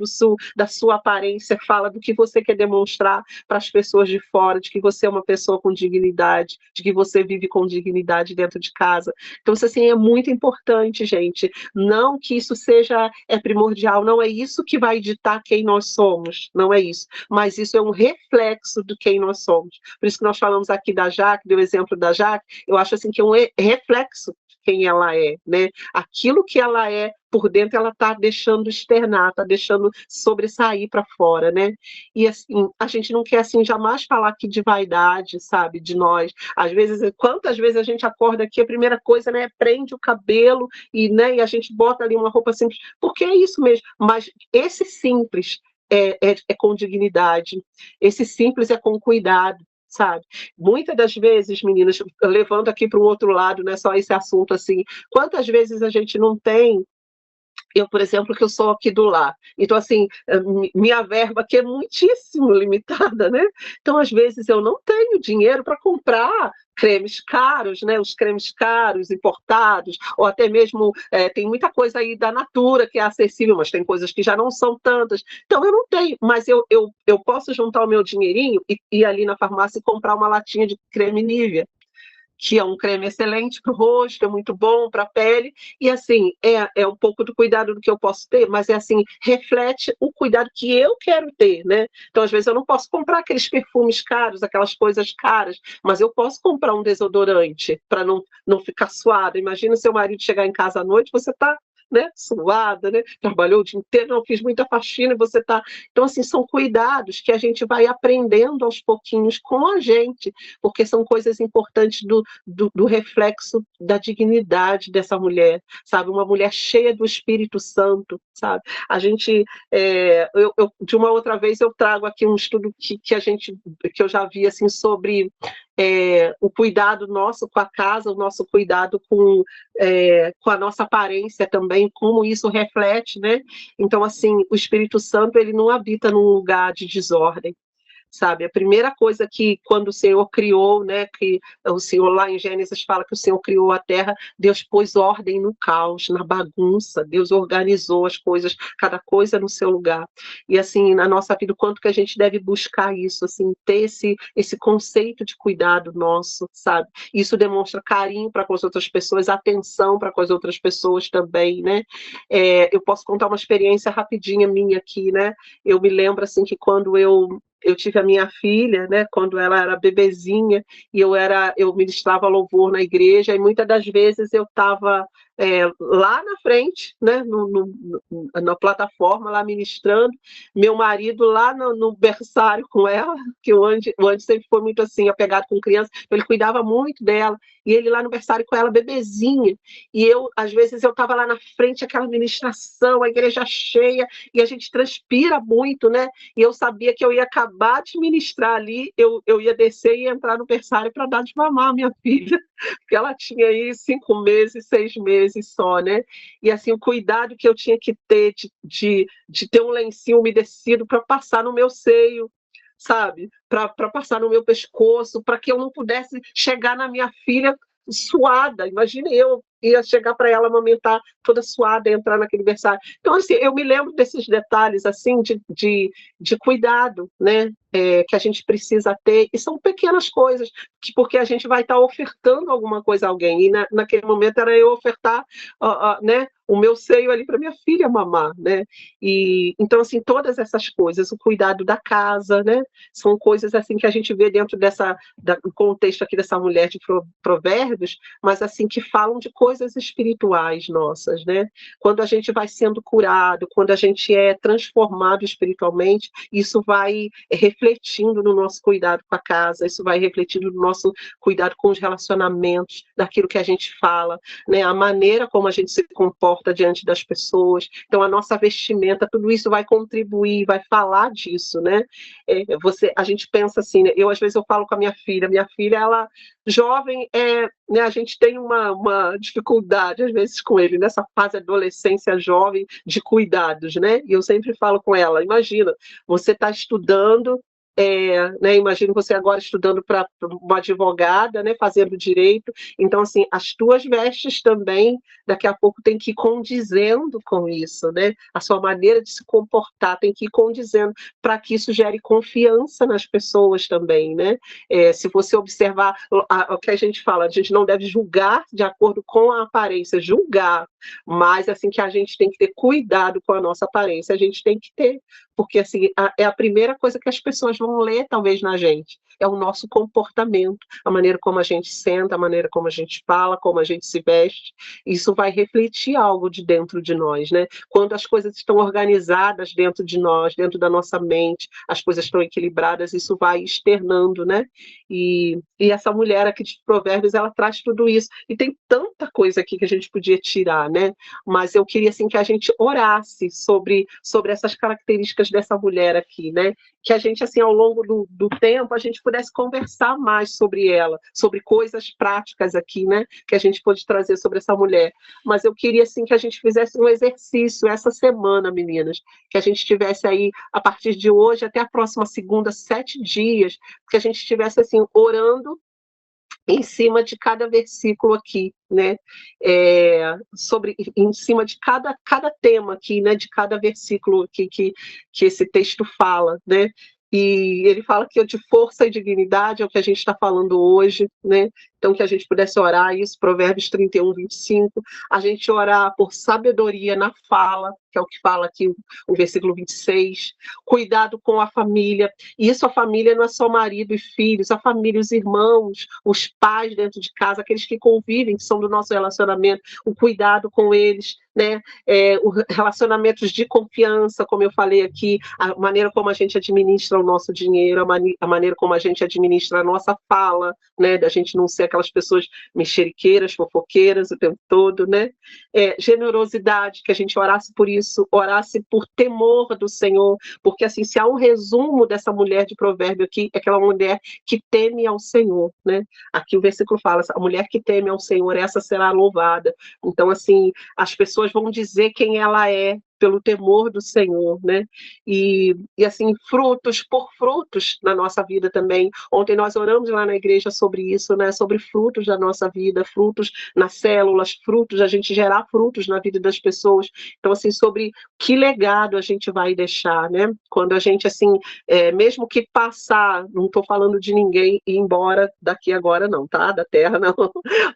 da sua aparência, fala do que você quer demonstrar para as pessoas de fora, de que você é uma pessoa com dignidade, de que você vive com dignidade dentro de casa. Então, isso assim, é muito importante, gente. Não que isso seja primordial, não é isso que vai ditar quem nós somos, não é isso. Mas isso é um reflexo de quem nós somos. Por isso que nós falamos aqui da Jaque, deu o exemplo da Jaque, eu acho assim que é um reflexo de quem ela é, né? Aquilo que ela é por dentro, ela está deixando externar, está deixando sobressair para fora, né? E assim, a gente não quer assim jamais falar aqui de vaidade, sabe? De nós. Às vezes, quantas vezes a gente acorda aqui, a primeira coisa, né, prende o cabelo e a gente bota ali uma roupa simples, porque é isso mesmo. Mas esse simples é com dignidade, esse simples é com cuidado, sabe? Muitas das vezes, meninas, levando aqui para o outro lado, não é só esse assunto assim, quantas vezes a gente não tem Eu, por exemplo, que eu sou aqui do lar. Então, assim, minha verba aqui é muitíssimo limitada, né? Então, às vezes, eu não tenho dinheiro para comprar cremes caros, né? Os cremes caros, importados, ou até mesmo tem muita coisa aí da Natura que é acessível, mas tem coisas que já não são tantas. Então, eu não tenho, mas eu posso juntar o meu dinheirinho e ir ali na farmácia e comprar uma latinha de creme Nivea, que é um creme excelente para o rosto, é muito bom para a pele, e assim, é um pouco do cuidado do que eu posso ter, mas é assim, reflete o cuidado que eu quero ter, né? Então, às vezes, eu não posso comprar aqueles perfumes caros, aquelas coisas caras, mas eu posso comprar um desodorante para não ficar suado. Imagina seu marido chegar em casa à noite, você está, né, suada, né? Trabalhou o dia inteiro, não fiz muita faxina e você está... Então, assim, são cuidados que a gente vai aprendendo aos pouquinhos com a gente, porque são coisas importantes do reflexo da dignidade dessa mulher, sabe? Uma mulher cheia do Espírito Santo, sabe? A gente... de uma outra vez eu trago aqui um estudo que eu já vi, assim, sobre... o cuidado nosso com a casa, o nosso cuidado com a nossa aparência também, como isso reflete, né? Então, assim, o Espírito Santo, ele não habita num lugar de desordem, sabe? A primeira coisa que, quando o Senhor criou, né, que o Senhor lá em Gênesis fala que o Senhor criou a terra, Deus pôs ordem no caos, na bagunça, Deus organizou as coisas, cada coisa no seu lugar. E assim, na nossa vida, o quanto que a gente deve buscar isso, assim, ter esse conceito de cuidado nosso, sabe? Isso demonstra carinho para com as outras pessoas, atenção para com as outras pessoas também, né? Eu posso contar uma experiência rapidinha minha aqui, né? Eu me lembro, assim, que quando eu tive a minha filha, né, quando ela era bebezinha, e eu ministrava louvor na igreja, e muitas das vezes eu estava lá na frente, né, na plataforma, lá ministrando, meu marido lá no berçário com ela, que o Andy sempre foi muito assim, apegado com criança, ele cuidava muito dela, e ele lá no berçário com ela, bebezinha, e eu, às vezes, eu estava lá na frente, aquela ministração, a igreja cheia, e a gente transpira muito, né, e eu sabia que eu ia acabar de ministrar ali, eu ia descer e entrar no berçário para dar de mamar a minha filha, porque ela tinha aí 5 meses, 6 meses só, né? E assim, o cuidado que eu tinha que ter de ter um lencinho umedecido para passar no meu seio, sabe? Para passar no meu pescoço, para que eu não pudesse chegar na minha filha suada. Imagine, eu ia chegar para ela amamentar toda suada e entrar naquele berçário. Então, assim, eu me lembro desses detalhes, assim, de cuidado, né? Que a gente precisa ter, e são pequenas coisas, porque a gente vai estar ofertando alguma coisa a alguém, e naquele momento era eu ofertar, né, o meu seio ali para minha filha mamar, né? E então, assim, todas essas coisas, o cuidado da casa, né? São coisas assim que a gente vê dentro do contexto aqui dessa mulher de Provérbios, mas assim que falam de coisas espirituais nossas, né? Quando a gente vai sendo curado, quando a gente é transformado espiritualmente, isso vai refletindo no nosso cuidado com a casa, isso vai refletindo no nosso cuidado com os relacionamentos, daquilo que a gente fala, né? A maneira como a gente se comporta diante das pessoas. Então, a nossa vestimenta, tudo isso vai contribuir, vai falar disso, né? A gente pensa assim, né? Às vezes eu falo com a minha filha, ela jovem, né, a gente tem uma dificuldade, às vezes, com ele, nessa fase adolescência jovem, de cuidados, né? E eu sempre falo com ela, imagina, você está estudando, né, imagino você agora estudando para uma advogada, né, fazendo direito, então, assim, as tuas vestes também, daqui a pouco, tem que ir condizendo com isso, né, a sua maneira de se comportar tem que ir condizendo, para que isso gere confiança nas pessoas também, né, se você observar o que a gente fala, a gente não deve julgar de acordo com a aparência, julgar, mas, assim, que a gente tem que ter cuidado com a nossa aparência, a gente tem que ter, porque, assim, é a primeira coisa que as pessoas vão ler, talvez, na gente. É o nosso comportamento, a maneira como a gente senta, a maneira como a gente fala, como a gente se veste. Isso vai refletir algo de dentro de nós, né? Quando as coisas estão organizadas dentro de nós, dentro da nossa mente, as coisas estão equilibradas, isso vai externando, né? E essa mulher aqui de Provérbios, ela traz tudo isso. E tem tanta coisa aqui que a gente podia tirar, né? Mas eu queria, assim, que a gente orasse sobre essas características vidas dessa mulher aqui, né? Que a gente, assim, ao longo do tempo, a gente pudesse conversar mais sobre ela, sobre coisas práticas aqui, né? Que a gente pôde trazer sobre essa mulher. Mas eu queria, assim, que a gente fizesse um exercício essa semana, meninas, que a gente tivesse aí, a partir de hoje até a próxima segunda, 7 dias, que a gente estivesse, assim, orando em cima de cada versículo aqui, né? Em cima de cada tema aqui, né? De cada versículo aqui que esse texto fala, né? E ele fala que de força e dignidade é o que a gente está falando hoje, né? Então, que a gente pudesse orar isso, Provérbios 31, 25, a gente orar por sabedoria na fala, que é o que fala aqui o versículo 26, cuidado com a família, e isso a família não é só marido e filhos, a família, os irmãos, os pais dentro de casa, aqueles que convivem, que são do nosso relacionamento, o cuidado com eles, né? Relacionamentos de confiança, como eu falei aqui, a maneira como a gente administra o nosso dinheiro, a maneira como a gente administra a nossa fala, né? Da gente não ser aquelas pessoas mexeriqueiras, fofoqueiras o tempo todo, né? Generosidade, que a gente orasse por isso, orasse por temor do Senhor, porque assim, se há um resumo dessa mulher de provérbio aqui, é aquela mulher que teme ao Senhor, né? Aqui o versículo fala, a mulher que teme ao Senhor, essa será louvada. Então, assim, as pessoas vão dizer quem ela é, pelo temor do Senhor, né? E assim, frutos na nossa vida também. Ontem nós oramos lá na igreja sobre isso, né? Sobre frutos da nossa vida, frutos nas células, frutos, a gente gerar frutos na vida das pessoas. Então, assim, sobre que legado a gente vai deixar, né? Quando a gente, assim, mesmo que passar, não estou falando de ninguém ir embora daqui agora não, tá? Da terra não,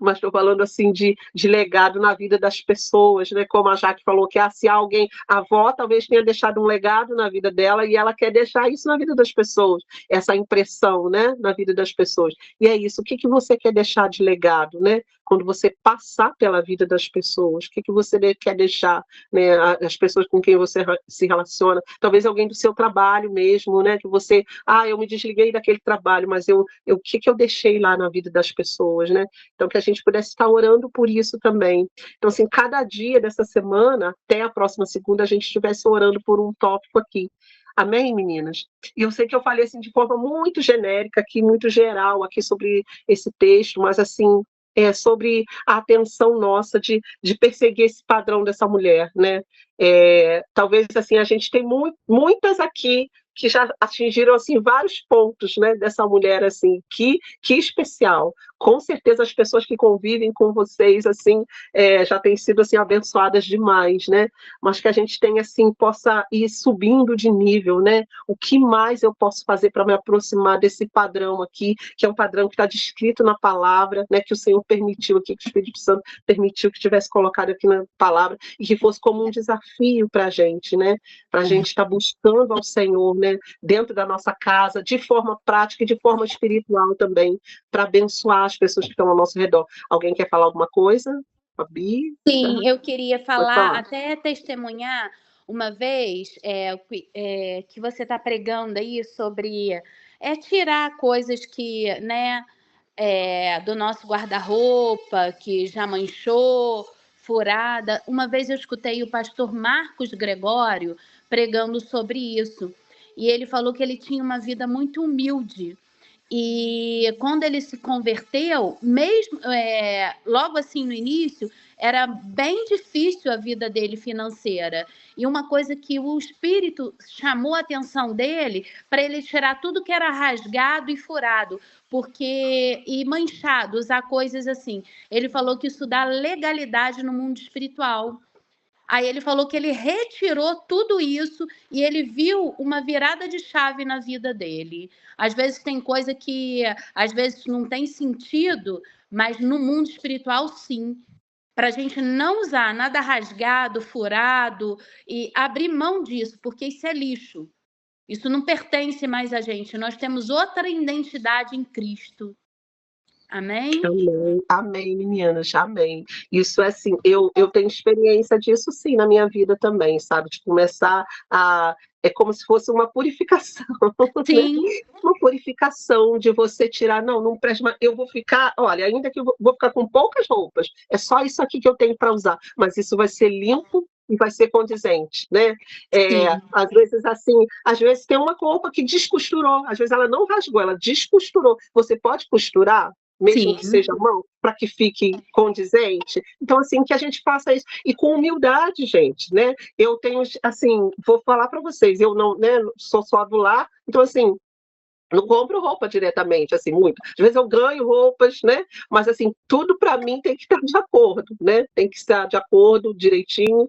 mas estou falando, assim, de legado na vida das pessoas, né? Como a Jaque falou, que se alguém, a avó talvez tenha deixado um legado na vida dela e ela quer deixar isso na vida das pessoas, essa impressão, né, na vida das pessoas. E é isso, o que você quer deixar de legado, né? Quando você passar pela vida das pessoas, o que você quer deixar, né, as pessoas com quem você se relaciona, talvez alguém do seu trabalho mesmo, né, que você, eu me desliguei daquele trabalho, mas o que eu deixei lá na vida das pessoas, né? Então, que a gente pudesse estar orando por isso também. Então, assim, cada dia dessa semana, até a próxima segunda, a gente estivesse orando por um tópico aqui. Amém, meninas? E eu sei que eu falei assim de forma muito genérica aqui, muito geral aqui sobre esse texto, mas assim, sobre a atenção nossa de perseguir esse padrão dessa mulher, né? Talvez assim, a gente tem muitas aqui que já atingiram assim vários pontos, né, dessa mulher assim, que especial. Com certeza as pessoas que convivem com vocês assim já têm sido assim abençoadas demais, né? Mas que a gente tenha assim possa ir subindo de nível, né? O que mais eu posso fazer para me aproximar desse padrão aqui, que é um padrão que está descrito na palavra, né? Que o Senhor permitiu aqui, que o Espírito Santo permitiu que tivesse colocado aqui na palavra e que fosse como um desafio para a gente, né? Para a gente estar buscando ao Senhor, né? Dentro da nossa casa, de forma prática e de forma espiritual também, para abençoar as pessoas que estão ao nosso redor. Alguém quer falar alguma coisa? Fabi? Sim, eu queria falar, falar. até testemunhar uma vez que você está pregando aí sobre tirar coisas que, né, do nosso guarda-roupa, que já manchou, furada. Uma vez eu escutei o pastor Marcos Gregório pregando sobre isso. E ele falou que ele tinha uma vida muito humilde. E quando ele se converteu, mesmo logo assim no início, era bem difícil a vida dele financeira. E uma coisa que o Espírito chamou a atenção dele para ele tirar tudo que era rasgado e furado, e manchado, usar coisas assim. Ele falou que isso dá legalidade no mundo espiritual. Aí ele falou que ele retirou tudo isso e ele viu uma virada de chave na vida dele. Às vezes tem coisa que às vezes não tem sentido, mas no mundo espiritual sim. Para a gente não usar nada rasgado, furado e abrir mão disso, porque isso é lixo. Isso não pertence mais a gente. Nós temos outra identidade em Cristo. Amém? Amém, amém, meninas, amém. Isso é assim, eu tenho experiência disso sim na minha vida também, sabe? De começar é como se fosse uma purificação. Sim. Né? Uma purificação de você tirar, não presta, mas eu vou ficar, olha, ainda que eu vou ficar com poucas roupas, é só isso aqui que eu tenho para usar, mas isso vai ser limpo e vai ser condizente, né? Às vezes tem uma roupa que descosturou, às vezes ela não rasgou, ela descosturou. Você pode costurar, mesmo que seja mão, para que fique condizente? Então, assim, que a gente faça isso. E com humildade, gente, né? Eu tenho, assim, vou falar para vocês, eu não, né, sou só do lar, então, assim, não compro roupa diretamente, assim, muito. Às vezes eu ganho roupas, né? Mas, assim, tudo para mim tem que estar de acordo, né? Tem que estar de acordo, direitinho.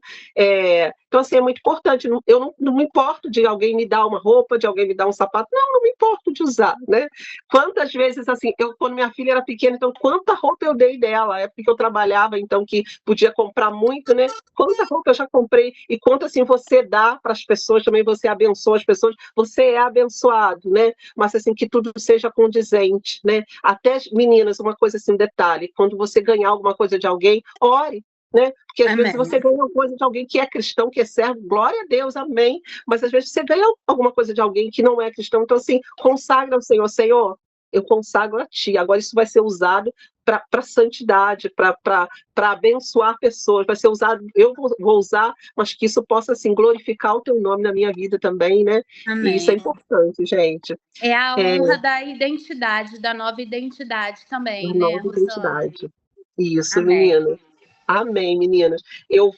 Então, assim, é muito importante. Eu não me importo de alguém me dar uma roupa, de alguém me dar um sapato. Não me importo de usar, né? Quantas vezes, assim, quando minha filha era pequena, então, quanta roupa eu dei dela? É porque eu trabalhava, então, que podia comprar muito, né? Quanta roupa eu já comprei e quanto, assim, você dá para as pessoas, também você abençoa as pessoas, você é abençoado, né? Mas, assim, que tudo seja condizente, né? Até, meninas, uma coisa assim, um detalhe, quando você ganhar alguma coisa de alguém, ore, né? Porque às vezes você ganha uma coisa de alguém que é cristão, que é servo, glória a Deus, amém. Mas às vezes você ganha alguma coisa de alguém que não é cristão, então assim, consagra ao Senhor, Senhor, eu consagro a Ti. Agora isso vai ser usado para santidade, para abençoar pessoas, vai ser usado, eu vou usar, mas que isso possa assim glorificar o Teu nome na minha vida também, né? Amém. E isso é importante, gente. É a honra da identidade, da nova identidade também, né, nova identidade. Isso, Amém. menina. Amém, meninas. Eu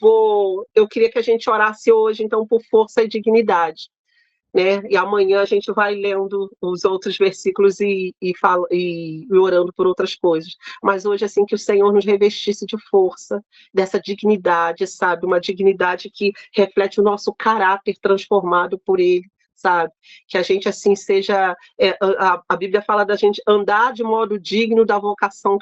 queria que a gente orasse hoje, então, por força e dignidade, né? E amanhã a gente vai lendo os outros versículos e orando por outras coisas. Mas hoje, assim, que o Senhor nos revestisse de força, dessa dignidade, sabe? Uma dignidade que reflete o nosso caráter transformado por Ele, sabe? Que a gente, assim, seja... a Bíblia fala da gente andar de modo digno da vocação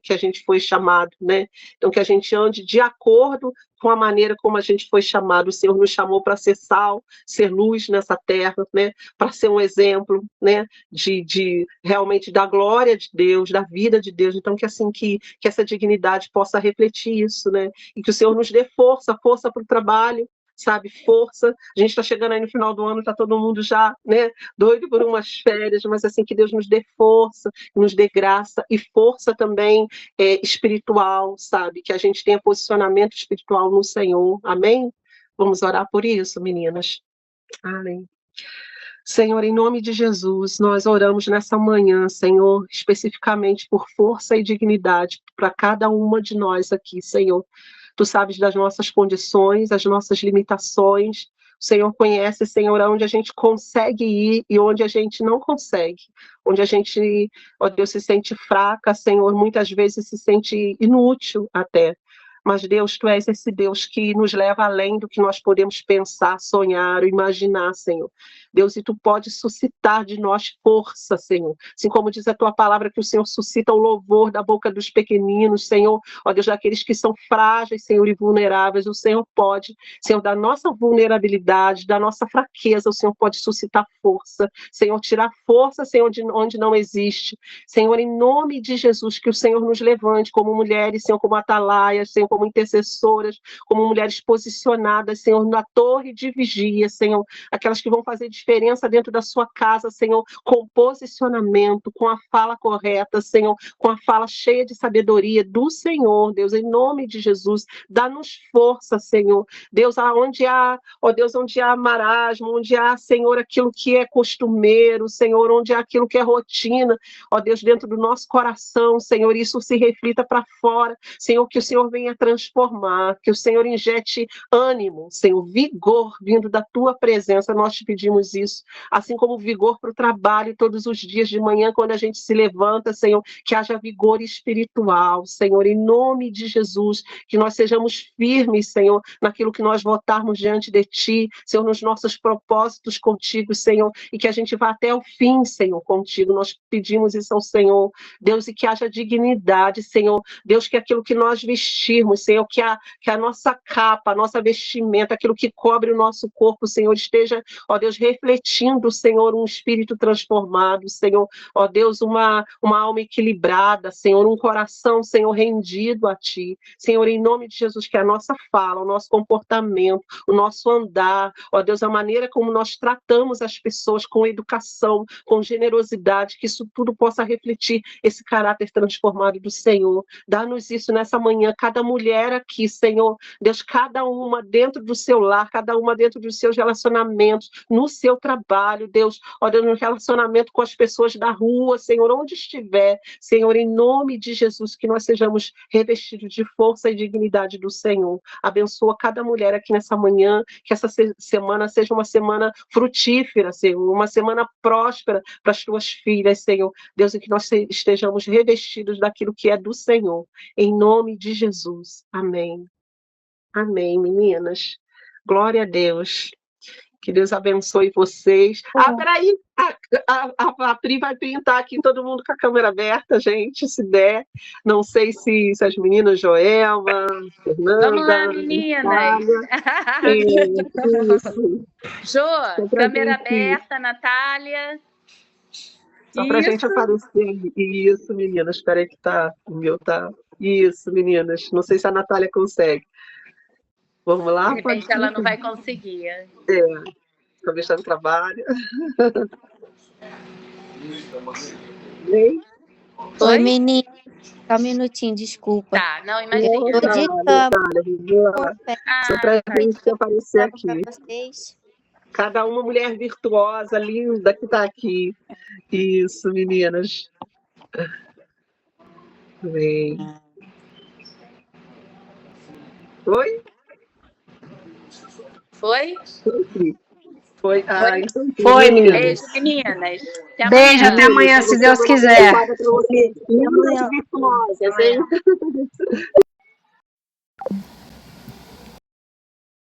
que a gente foi chamado, né? Então, que a gente ande de acordo com a maneira como a gente foi chamado. O Senhor nos chamou para ser sal, ser luz nessa terra, né? Para ser um exemplo, né? De realmente da glória de Deus, da vida de Deus. Então, que assim, que essa dignidade possa refletir isso, né? E que o Senhor nos dê força para o trabalho, sabe, força. A gente está chegando aí no final do ano, está todo mundo já, né, doido por umas férias, mas assim, que Deus nos dê força, nos dê graça e força também espiritual, sabe, que a gente tenha posicionamento espiritual no Senhor, amém? Vamos orar por isso, meninas. Amém. Senhor, em nome de Jesus, nós oramos nessa manhã, Senhor, especificamente por força e dignidade para cada uma de nós aqui, Senhor. Tu sabes das nossas condições, as nossas limitações. O Senhor conhece, Senhor, onde a gente consegue ir e onde a gente não consegue. Onde a gente, ó Deus, se sente fraca, Senhor, muitas vezes se sente inútil até. Mas, Deus, Tu és esse Deus que nos leva além do que nós podemos pensar, sonhar ou imaginar, Senhor. Deus, e Tu podes suscitar de nós força, Senhor. Assim como diz a Tua palavra, que o Senhor suscita o louvor da boca dos pequeninos, Senhor. Ó Deus, daqueles que são frágeis, Senhor, e vulneráveis. O Senhor pode, Senhor, da nossa vulnerabilidade, da nossa fraqueza, o Senhor pode suscitar força. Senhor, tirar força, Senhor, de onde não existe. Senhor, em nome de Jesus, que o Senhor nos levante como mulheres, Senhor, como atalaias, Senhor, como intercessoras, como mulheres posicionadas, Senhor, na torre de vigia, Senhor, aquelas que vão fazer diferença dentro da sua casa, Senhor, com posicionamento, com a fala correta, Senhor, com a fala cheia de sabedoria do Senhor, Deus, em nome de Jesus, dá-nos força, Senhor, Deus, onde há marasmo, onde há, Senhor, aquilo que é costumeiro, Senhor, onde há aquilo que é rotina, ó Deus, dentro do nosso coração, Senhor, isso se reflita para fora, Senhor, que o Senhor venha transformar, que o Senhor injete ânimo, Senhor, vigor vindo da Tua presença, nós te pedimos isso, assim como vigor para o trabalho todos os dias de manhã, quando a gente se levanta, Senhor, que haja vigor espiritual, Senhor, em nome de Jesus, que nós sejamos firmes, Senhor, naquilo que nós votarmos diante de Ti, Senhor, nos nossos propósitos contigo, Senhor, e que a gente vá até o fim, Senhor, contigo, nós pedimos isso ao Senhor, Deus, e que haja dignidade, Senhor, Deus, que aquilo que nós vestirmos, Senhor, que a nossa capa, a nossa vestimenta, aquilo que cobre o nosso corpo, Senhor, esteja, ó Deus, refletindo refletindo, Senhor, um espírito transformado, Senhor, ó Deus, uma alma equilibrada, Senhor, um coração, Senhor, rendido a Ti, Senhor, em nome de Jesus, que a nossa fala, o nosso comportamento, o nosso andar, ó Deus, a maneira como nós tratamos as pessoas com educação, com generosidade, que isso tudo possa refletir esse caráter transformado do Senhor. Dá-nos isso nessa manhã, cada mulher aqui, Senhor, Deus, cada uma dentro do seu lar, cada uma dentro dos seus relacionamentos, no seu trabalho, Deus, ó Deus, no relacionamento com as pessoas da rua, Senhor, onde estiver, Senhor, em nome de Jesus, que nós sejamos revestidos de força e dignidade do Senhor. Abençoa cada mulher aqui nessa manhã, que essa semana seja uma semana frutífera, Senhor, uma semana próspera para as tuas filhas, Senhor. Deus, em que nós estejamos revestidos daquilo que é do Senhor, em nome de Jesus. Amém. Amém, meninas. Glória a Deus. Que Deus abençoe vocês. Peraí, a Pri vai pintar aqui, todo mundo com a câmera aberta, gente, se der. Não sei se as meninas, Joelma, Fernanda... Vamos lá, meninas. Isso. Jô, câmera aberta, Natália. Só para a gente aparecer. Isso, meninas. Espera aí que o meu tá... Isso, meninas. Não sei se a Natália consegue. Vamos lá? De repente ela não vai conseguir. Talvez está no trabalho. Oi, menina. Só um minutinho, desculpa. Tá, não, imagina. Tô de cama. Só para a gente aparecer aqui. Pra vocês. Cada uma mulher virtuosa, linda, que está aqui. Isso, meninas. Bem. Oi? Foi? Foi. Então, Foi, meninas. Beijo, meninas. Até Beijo, amanhã. até amanhã, se Deus quiser. Lindas virtuosas, hein?